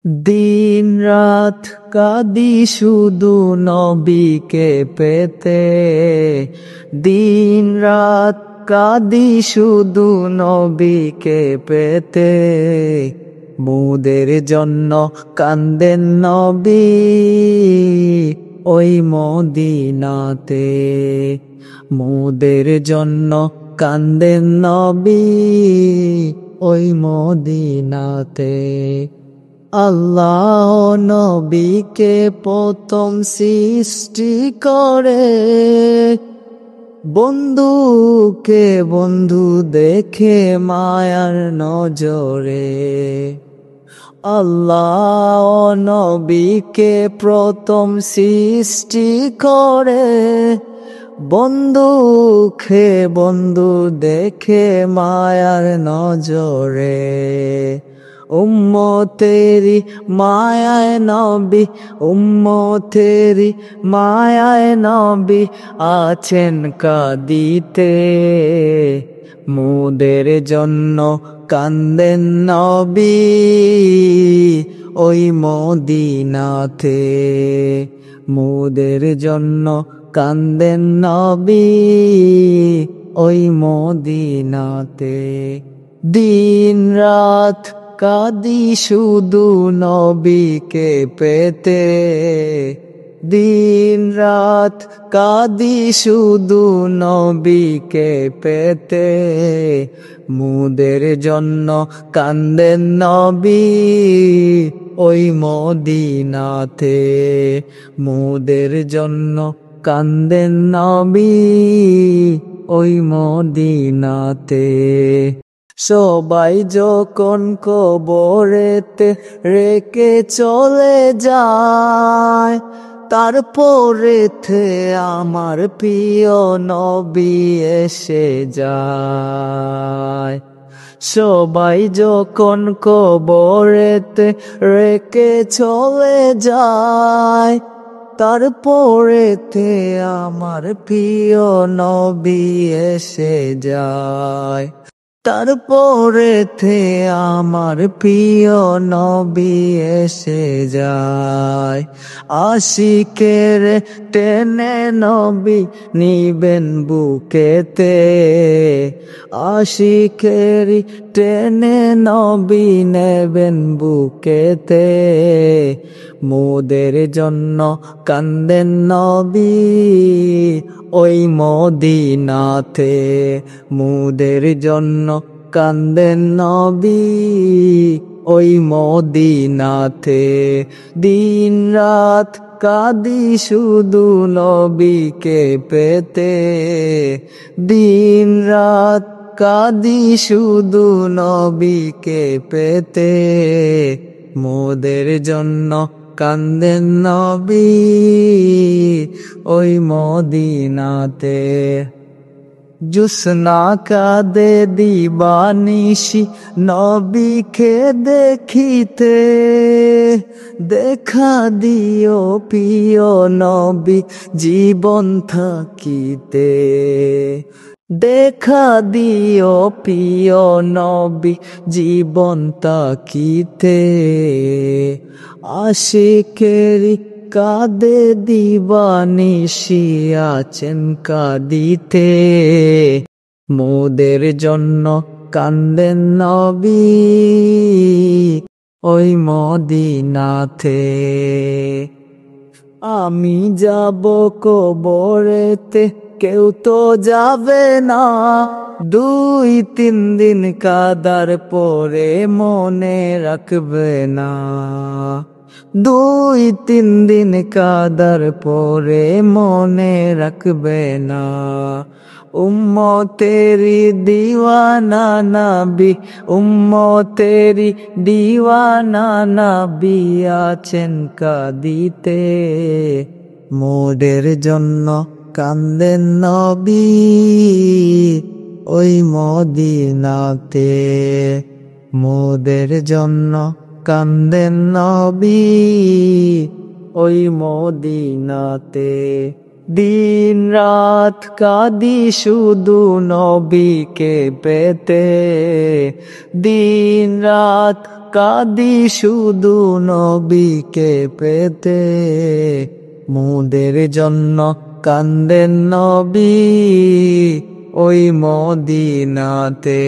দিন রাত কাঁদি শুধু নবীকে পেতে, দিন রাত কাঁদি শুধু নবীকে পেতে। মোদের জন্য কান্দেন নবী ওই মদিনাতে, মোদের জন্য কান্দেন নবী ওই মদিনাতে। আল্লাহ নবীকে প্রথম সৃষ্টি করে, বন্ধুকে বন্ধু দেখে মায়ার নজরে। আল্লাহ নবীকে প্রথম সৃষ্টি করে, বন্ধুকে বন্ধু দেখে মায়ার নজরে। উম্মতেরি মায়ায় নবী, উম্মতেরি মায়ায় নবী আছেন কাঁদিতে। মোদের জন্য কান্দেন নবী ওই মদিনাতে, মোদের জন্য কান্দেন নবী ওই মদিনাতে। দিন রাত কাঁদি শুধু নবীকে পেতে, দিন রাত কাঁদি শুধু নবীকে পেতে। মোদের জন্য কান্দেন নবী ওই মদিনাতে, মোদের জন্য কান্দেন নবী ওই মদিনাতে। সবাই যখন কবরেতে রেখে চলে যায়, তারপরেতে আমার প্রিয় নবী এসে যায়। সবাই যখন কবরেতে রেখে চলে যায়, তারপরেতে আমার প্রিয় নবী এসে যায়। তারপরেতে আমার প্রিয় নবী এসে যায়। আশিকের টেনে নবী নিবেন বুকেতে, আশিকের টেনে নবী নেবেন বুকেতে। মোদের জন্য কান্দেন নবী ওই মদিনাতে, মোদের জন্য কান্দেন নবী ওই মদিনাতে। দিন রাত কাঁদি শুধু নবীকে পেতে, দিন রাত কাঁদি শুধু নবীকে পেতে। মোদের জন্য কান্দেন নবী ওই মদিনাতে। জুসনা কাঁদে দিবানিশি নবীকে দেখিতে, দেখা দিও প্রিয় নবী জীবন থাকিতে। দেখা দিও প্রিয় নবী জীবন থাকিতে। আশিকেরি কাঁদে দিবানিশি আছেন কাঁদিতে, মোদের জন্য কান্দেন নবী ওই মদিনাতে। আমি যাব কবরেতে কেউ তো যাবে না, 2-3 দিন কাদার পরে মনে রাখবে না, 2-3 দিন কাদার পরে মনে রাখবে না। উম্মতেরি দিওয়ানা নবী, উম্মতেরি দিওয়ানা নবী আছেন কাঁদিতে। মোদের জন্য কান্দেন নবী ওই মদিনাতে, মোদের জন্য কান্দেন নবী ওই মদিনাতে। দিন রাত কাঁদি শুধু নবীকে পেতে, দিন রাত কাঁদি শুধু নবীকে পেতে, মুদের জন্য কান্দেন নবী ওই মদিনাতে।